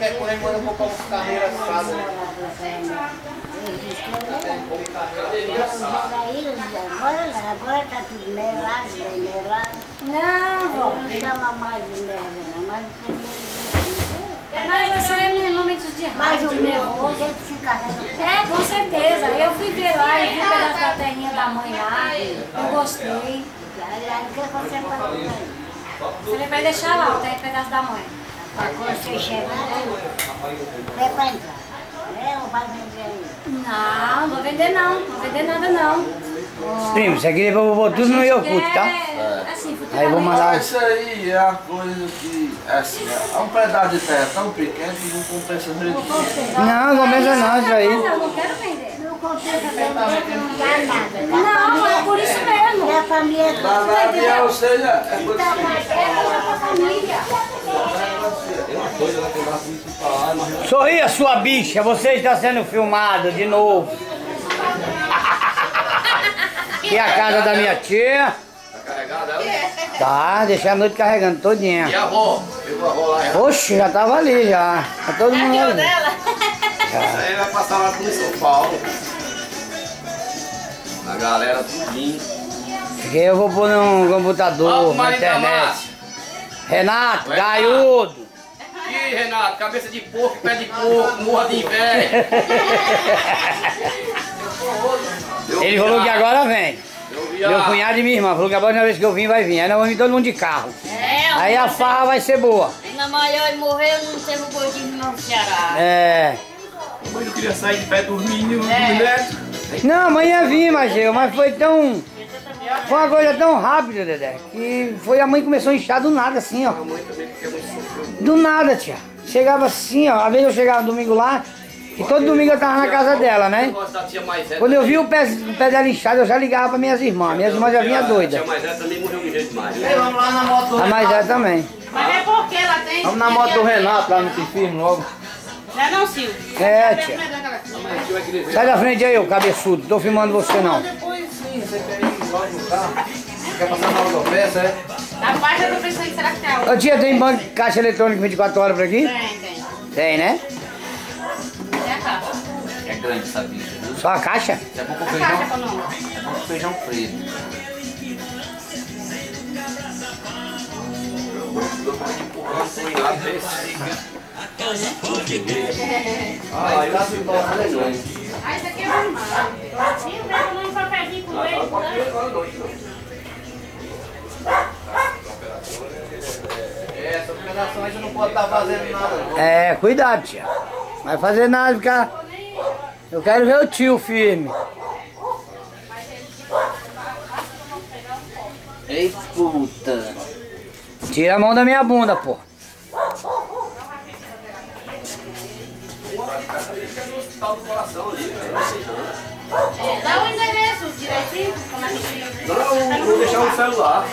quer correr, manda um pouco de carreira assada, né? Agora tá tudo melado. Não, vó. Não chama mais de merda, não. Mas isso aí é momentos de Mas raiva, o de nervoso. jeito que se carrega. É, com certeza. Eu fui ver lá, eu vi um pedaço da terrinha da mãe lá, eu gostei. Aí o que você faz? Você vai deixar lá o pedaço da mãe. Quando você chegar, é pra entrar. Ou vai vender aí? Não, não vou vender não. Não vou vender nada não. Primo, você queria que eu vou tudo no Yokut, tá? Assim, Aí eu vou mandar. Isso aí é a coisa que, assim, é um pedaço de terra tão pequeno que não compensa vender. Não, não compensa não isso aí. Eu não quero vender. Não compensa vender, não dá nada. Não, é por isso mesmo. E a família Na verdade, ou seja, é coisa É coisa pra família. Sorria, sua bicha, você está sendo filmado de novo. Aqui é a casa da minha tia. Tá carregada ela? Tá, deixei a noite carregando todinha. E a avó? Pegou a avó lá já? Oxe, já tava ali já. Tá todo mundo ali. Isso aí vai passar lá pro São Paulo. A galera tudinho. Porque eu vou pôr no computador, na internet. Renato, gaiudo. Ih, Renato, cabeça de porco, pé de porco, morra de inveja. Ele falou que agora vem. Meu cunhado e minha irmã falou que a próxima vez que eu vim vai vir. Aí nós vamos vir todo mundo de carro. Aí a farra vai ser boa. Na maior e morreu, não teve o gordinho no Ceará. É. Mas eu queria sair de pé dormindo no neto. Não, amanhã vim, mas foi tão... Foi uma coisa tão rápida, Dedé, que foi a mãe começou a inchar do nada assim, ó. A mãe também quer muito sofrer. Do nada, tia. Chegava assim, ó. Às vezes eu chegava domingo lá, e todo domingo eu tava na casa dela, né? Quando eu vi o pé dela inchado, eu já ligava para minhas irmãs. Minhas irmãs já vinham doidas. A mais velha também morreu de jeito mais. Vamos lá na moto do A mais velha também. Mas é porque ela tem... Vamos na moto do Renato lá no Tifirme logo. Já não, Silvio. É, tia. Sai da frente aí, ô cabeçudo. Tô filmando você não. Depois sim, você quer ir logo no carro. Quer passar na autopeça, é? A parte eu tô pensando que será que tem algo. Ô tia, tem banco de caixa eletrônica 24 horas por aqui? Tem. Tem, né? Tem a caixa. É grande essa bicha, viu? Só a caixa? É bom com A feijão, caixa pra não. é bom com feijão preto. Ah, eu acho que gosta de grande. Ah, isso aqui é normal. Sim, pega um papelzinho com ele. Essa operação aí você não pode estar fazendo nada. Não. É, cuidado, tia. Não vai fazer nada, ficar... Eu quero ver o tio firme. Ei, puta. Tira a mão da minha bunda, pô. Dá o endereço direitinho. Como é que Não, vou deixar no celular.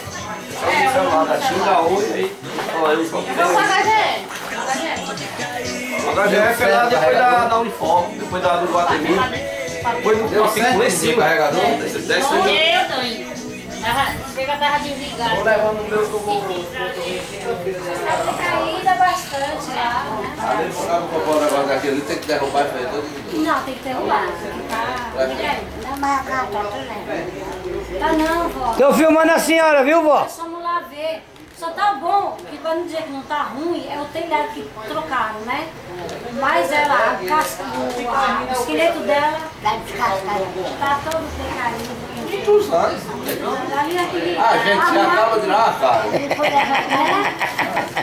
Deixar no celular da Xinga hoje aí. Ó, eu só Então, Pagajé. Agora já é lá depois da Uniforme, depois da do Guatemi. Depois do Deu fico certo lá em esse cima. carregador? Desce Olha aí. eu, Toninho. Chega a terra desligada. Vou levar no meu que eu vou. Caída bastante lá. Ali, jogar no copó o negócio daquele, tem que derrubar e fazer todo. Não, tem que derrubar. Tá. Não, mas a casa tá tudo Tá não, vó. Tô filmando a senhora, viu, vó? Nós fomos lá ver. Só tá bom, que pra não dizer que não tá ruim, é o telhado que trocaram, né? Mas ela, o esqueleto dela Tá descascado. tá todo precário. Tu sabe? Ali naquele... Ah, a gente já acaba de lá, cara. Ele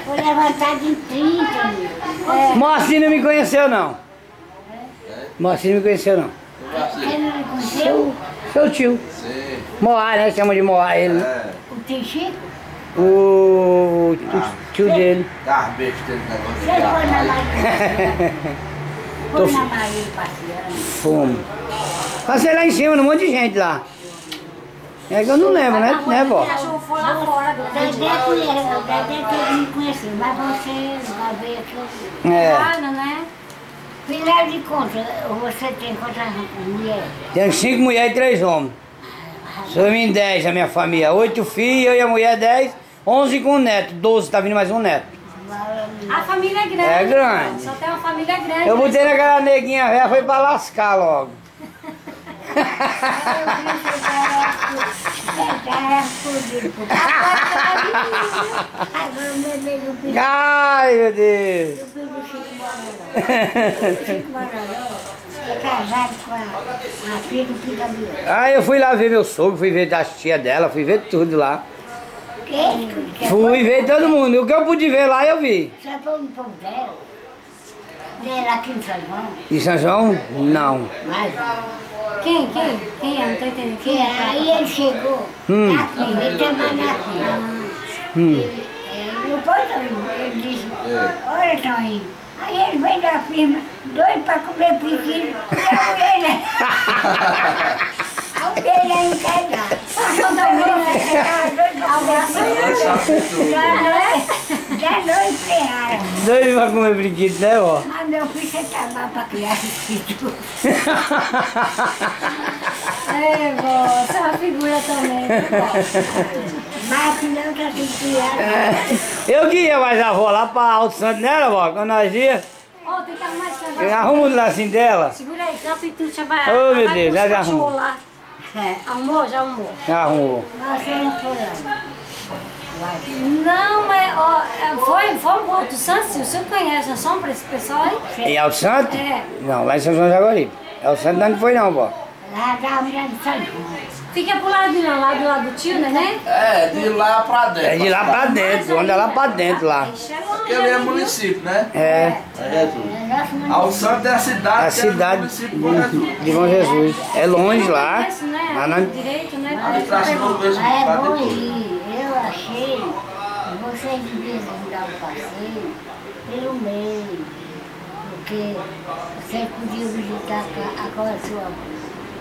foi levantado em 30 mil. Moacir não me conheceu, não. Moacir não me conheceu, não. Quem não conheceu? Seu tio. Sim. Moá, né? Chama de Moá ele, né? É. O Teixeira? O tio dele. Dá besteira no negócio de Você foi na carro. Maria. Foi na Maria passeando. Fomos. Passei lá em cima, um monte de gente lá. É que eu não lembro, né, vó? O cachorro foi lá fora. O Dedé conheceu, o Dedé que me conheceu, mas você vai ver aqui. É. Claro, né? Final de contas, você tem quantas mulheres? Tenho 5 mulheres e 3 homens. Somos em 10 a minha família. 8 filhos, eu e a mulher 10. 11 com o neto. 12, tá vindo mais um neto. A família é grande. É grande. Só tem uma família grande. Eu botei naquela neguinha velha, foi pra lascar logo. Ai, meu Deus. É casado com a filha do Picabiano. Aí eu fui lá ver meu sogro, fui ver das tia dela, fui ver tudo lá. Quem? Fui ver todo mundo. O que eu pude ver lá, eu vi. Você foi no povo dela? Dela aqui em São João? Em São João? Não. Mas, Quem? Eu não tô entendendo. Quem é? aí ele chegou, aqui, ele tem mais na filha. Depois ele disse, olha, Toninho, aí ele veio da firma, doido para comer piqui, e a mulher não quer dar. Quando a mulher doido para comer piqui, já não empregaram. Doido pra comer brinquedo, né, ó? Mas meu filho, você trabalha para criar filho. É, vó, você é uma figura também. Mas que não está se criando. Eu que ia mais a avó lá pra Alto Santo, né, vó? Quando nós ia, Ó, tem que arrumar esse eu negócio. arrumo o lacinho dela. Segura aí, que a pintura vai. Ô, meu vai Deus, pros já cachorros arrumo. lá. Arrumou? Já arrumou. Arrumou. Mas você não foi lá. Não, mas ó, foi pro Alto Santo, o senhor conhece a sombra esse pessoal aí? E Alto Santo? É. Não, lá em São João de Jaguaribe. Alto Santo não foi não, vó. Lá da mulher de São João. Fica pro lado de lá, lá do lado do tio, né? É, de lá pra dentro. É de lá pra dentro, anda lá pra dentro lá. Ixi, é longe, Aquele é município, né? É, Ao Santo é a cidade, a cidade município, Bom Jesus. de Bom Jesus. É longe lá. Conheço, né? Lá na... Direito, né? Ali atrás do mesmo É pra bom depois. ir. Eu achei vocês deviam dar o passeio pelo meio, porque vocês podiam visitar agora seu avô.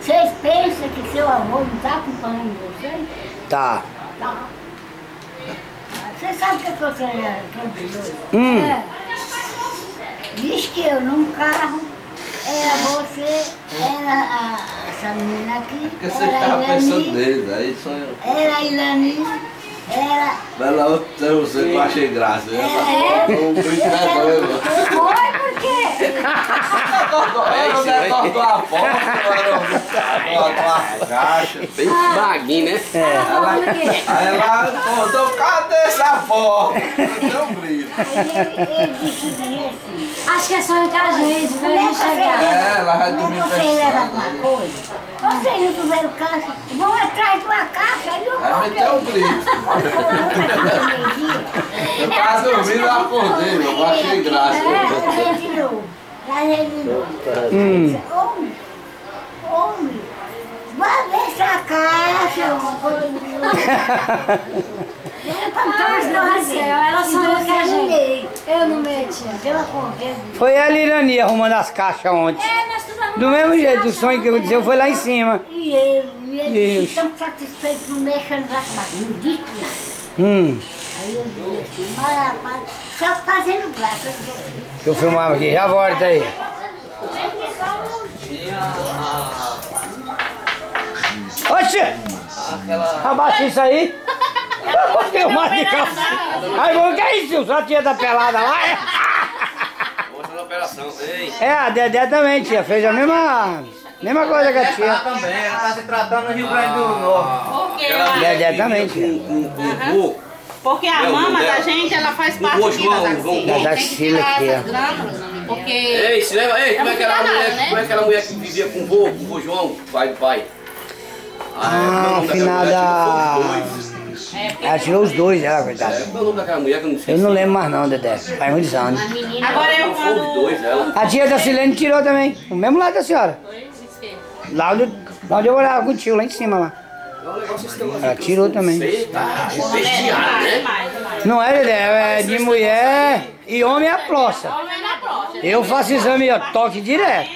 Vocês pensam que seu avô não está acompanhando vocês? Tá. Tá. Você sabe o que eu sei dois? É. Diz que eu num carro, era você, era essa menina aqui, Porque você era estava a pensando Ilani, nele, aí só eu. era a Ilani, era... Vai lá, você que eu achei graça. É. Um brincador, mano. Foi por quê? Eu não tortou a foto, a caixa. Bem maguinho, né? Ela falando o quê? Aí ela contou, cadê essa foto? Deu um brilho. Aí ele disse assim, Acho que é só com a gente, pra ele chegar. É, ela vai dormir quando vocês levam alguma coisa, vocês não tiveram caixa, vão atrás de uma caixa e eu Aí meteu um brilho. Eu tava dormindo, eu acordei, eu achei graça. Homem, vai ver essa caixa, uma coisa de Ai, Deus do céu, ela sonhou com a gente. Eu não meti. Deu a conversa. Foi a Lirani arrumando as caixas ontem. É, nós tudo arrumamos. Do mesmo jeito, o sonho que aconteceu foi lá em cima. E ele Isso. tão satisfeito, não mexendo na caixa, não disse nada. Aí eu disse assim, mas só fazendo graça. Eu filmava aqui, já volta aí. Oxe! Abaixa isso aí. Eu vou filmar de calça. Aí, o que é isso? Só a tia tá pelada lá? Outra operação, ei. É, a Dedé também, tia. Fez a mesma coisa que a tia. Também, ela tá se tratando no Rio Grande do Norte. Porque, Dedé também, tia. porque a mama da gente, ela faz parte Vô aqui João, das João, axilas. das Tem que axilas tirar aqui, essas ó. glândulas, porque... Ei, se leva, ei, como é aquela danada, mulher, né? como é aquela mulher que vivia com o vô João, pai do pai? Ah, afinada. Ela tirou os dois, ela, coitada. Qual é o nome daquela mulher que eu não sei? Eu não lembro mais não, Dedé. Faz muitos anos. Agora eu Foi os quando... dois, ela. A tia da Silene tirou também. O mesmo lado da senhora. Lá onde eu morava com o tio, lá em cima lá. É um negócio estranho. Ela tirou também. Sei, tá bestiário, né? Não é, Dedé, é de mulher e homem é a plossa. Eu faço exame, ó, toque direto.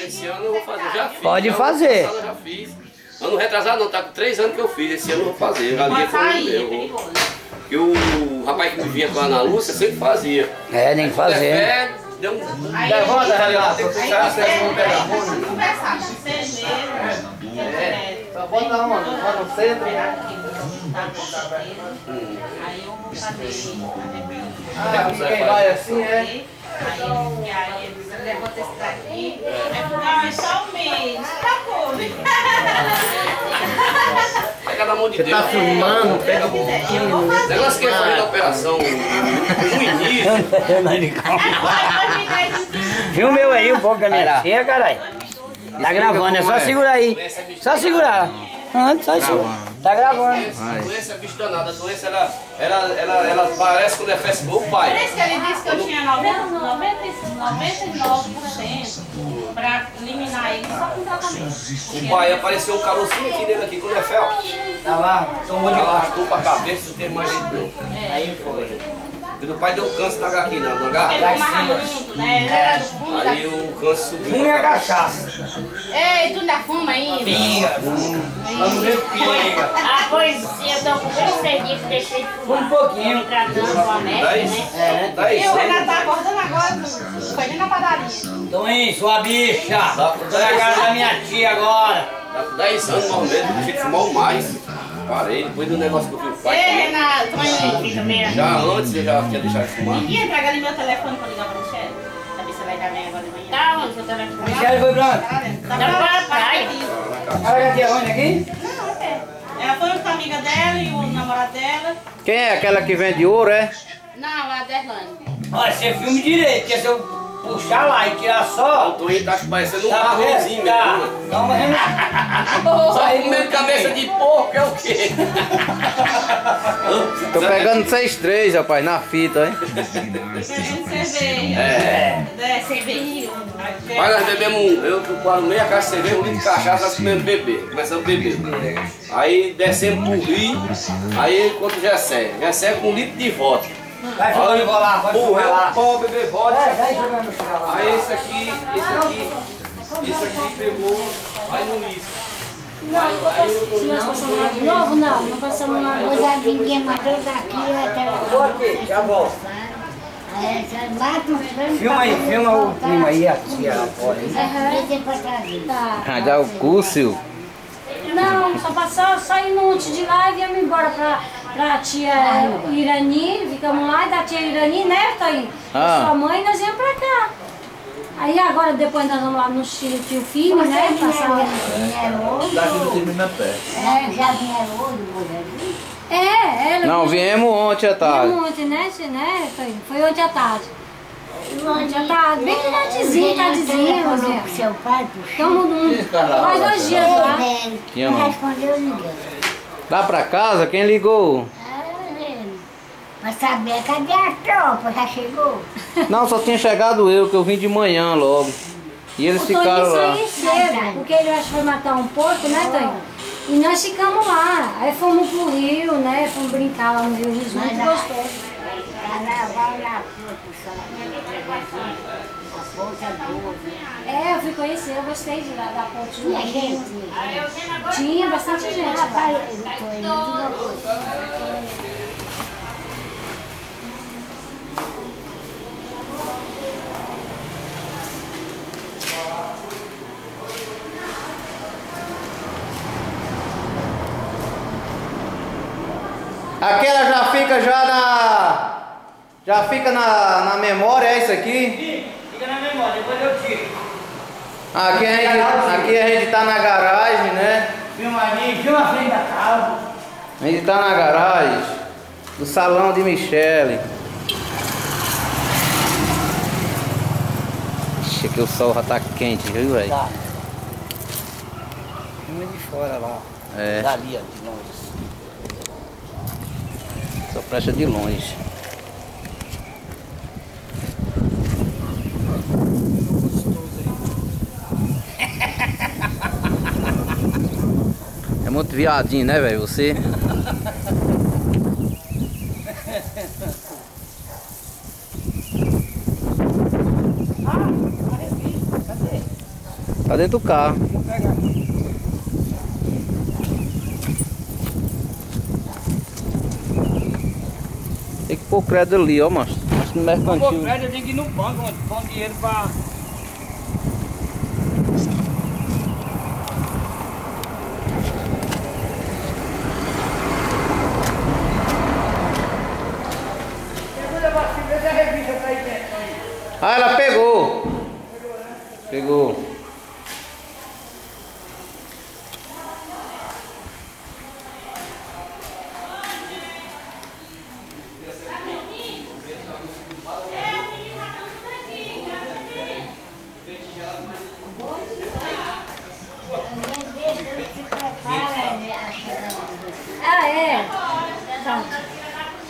Esse ano eu vou fazer, já fiz. Pode Ano fazer. passado eu já fiz. Ano retrasado não, tá com 3 anos que eu fiz. Esse ano eu vou fazer. Eu já Pode li foi o sair, é meu. perigoso. E o rapaz que me vinha com a Ana Lúcia sempre fazia. É, tem que fazer. É, deu um... Levanta, Renato. Tem que ficar assim, vamos pegar a mão. Conversar com vocês mesmo. Só bota onde? Só no centro. tá com certeza. Aí eu vou fazer Quem vai assim, é? Aí eles levam testar aqui. Aí é só um mês. Tá bom. Pega na mão de Você Deus. tá filmando, pega um Eu vou pouquinho. fazer. Negócio que é fazer a operação no início. Filma eu aí um pouco, galera. Chega, caralho. Tá gravando, é só segurar aí. Só segurar. Só isso. Tá gravando. Doença é bicho danada. A doença, ela parece quando é Facebook, pai. Por isso que ele disse que eu tinha 99% pra eliminar ele só com tratamento. O pai apareceu um carocinho aqui dele aqui, quando é fel. Tá lá. Tomou de arrastou pra cabeça, não tem mais jeito não. Aí foi. E o pai deu câncer aqui, na Ele garganta. fumava muito, né? Ele era do fundo da... Aí o câncer subiu. Fume a cachaça. Ei, tu ainda fuma ainda? Vamos ver pinga. Ah, pois eu tô com 3 dias que deixei de fumar. Um pouquinho. Tratando com a médica, né? 10 E o Renato tá acordando agora, foi nem na padaria. Toninho, sua bicha. Tô na casa da minha tia agora. Tá com 10 anos mais ou menos, não deixei de fumar o mais. Parei, depois do negócio que eu vi o Ei, pai comer. Renato, fica meio... Já antes eu já tinha deixado de fumar. Ninguém entrega ali meu telefone pra ligar pra Michelle. Saber se vai dar bem agora de manhã. Tá onde seu telefone? Michele foi pra onde? Tá pra praia. Ela já tinha onde aqui? Não, é. Ela foi com a amiga dela e o namorado dela. Quem é aquela que vende ouro, é? Não, a Derlane. Olha, você filme direito, porque se eu puxar lá e tirar só... O Toninho tá parecendo um Tá marronzinho vendo? Tá. mesmo. Dá uma Só comendo cabeça de porco é o quê? Tô pegando 6-3, rapaz, na fita, hein? Bebendo cerveja. Cerveja. Mas nós bebemos, eu quase meia caixa de cerveja, 1 litro de cachaça, nós comemos beber. Começamos a beber. Aí descemos pro rio, aí quando já serve com 1 litro de vodka. Vai jogando lá, vai Morreu jogar lá. o pau, beber vodka. Vai jogando no chão lá. Aí esse aqui pegou, aí no uísque. Não, nós passamos lá de novo? Não, não passamos lá. Pois a ninguém matou daqui até... Vou aqui, já volto. Aí já mata o frango. Filma aí, filma o primo aí, a tia lá fora. Hein? Deixa pra trazer. Tá. Ah, já o Cúcio. Não, só ir no monte de lá e viemos embora pra tia Irani, ficamos lá, e da tia Irani, né, Thaís? Sua mãe, nós íamos pra cá. Aí agora, depois nós vamos lá no tio Filho, né, passar... Já vieram hoje, mulher? Ela... Não, viemos ontem à tarde. Viemos ontem, né, Thaís? Foi ontem à tarde. Ontem à tarde, bem tardezinho, Falou pro seu pai, pro Estamos faz 2 dias lá. Tinha Não não. respondeu ninguém. Lá pra casa, quem ligou? Mas sabia, cadê a tropa? Já chegou? Não, só tinha chegado eu, que eu vim de manhã logo. E eles O ficaram Toninho lá. saiu cedo, porque ele acho que foi matar um porco, né, Toninho? E nós ficamos lá. Aí fomos pro rio, né? Fomos brincar lá no Rio Rio, muito gostoso. Carnaval na produção. A ponta boa. É, eu fui conhecer, eu gostei de lá da ponte do Tinha Rio. gente. Tinha bastante gente lá. Rapaz, eu tô indo de novo. Aquela já fica na memória, é isso aqui? Fica na memória, depois eu tiro. Aqui a gente tá na garagem, né? Filma ali, filma a frente da casa. A gente tá na garagem do salão de Michele. Ixi, aqui o sol já tá quente, viu, velho? Tá. Filma de fora lá. É, Dali, ó, de longe. só presta de longe. É muito viadinho, né, velho? Você. Tá dentro do carro. Tem que pôr crédito ali, ó, macho. Acho que no mercantil. Pô, Fred, eu tenho que ir no banco, mano. Pôr dinheiro pra...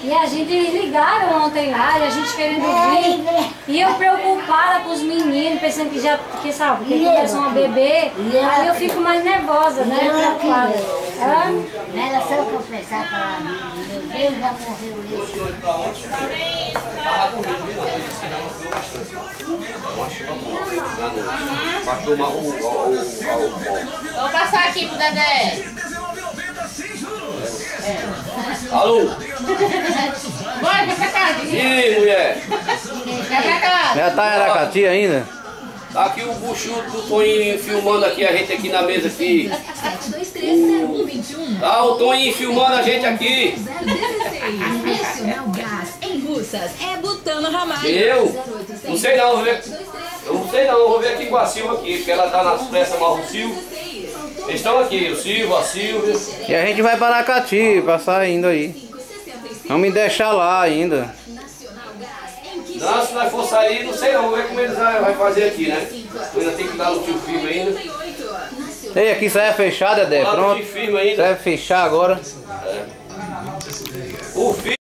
E a gente ligaram ontem lá, e a gente querendo vir. E eu preocupada com os meninos, pensando que já, porque sabe, que começam a beber. Aí eu fico mais nervosa, né? Preocupada. Ela só confessar para mim, meu Deus, já morreu isso. Vou passar aqui pro Dedé. Alô? Bora, vai pra casa. Ih, mulher. Vai pra casa. Já tá em Aracati ainda? Tá aqui o bucho do Toninho filmando aqui a gente aqui na mesa aqui. 723-0121. Tá o Toninho filmando a gente aqui. 016. Nacional Gás, em Russas, é Butano Ramalho. Eu? Não sei não, vou ver. Eu não sei não, vou ver aqui com a Silva aqui, porque ela tá nas pressas mal o Silvio. Eles estão aqui, o Silvio, a Silvia. E a gente vai para Aracati, passar indo aí. Vamos me deixar lá ainda. Não, se nós for sair, não sei não, vou ver como eles vão fazer aqui, né? Eu ainda tenho que dar no tio firme ainda. Ei, aqui isso aí é fechado, Dedé, pronto. Firme ainda. Deve fechar agora. O filho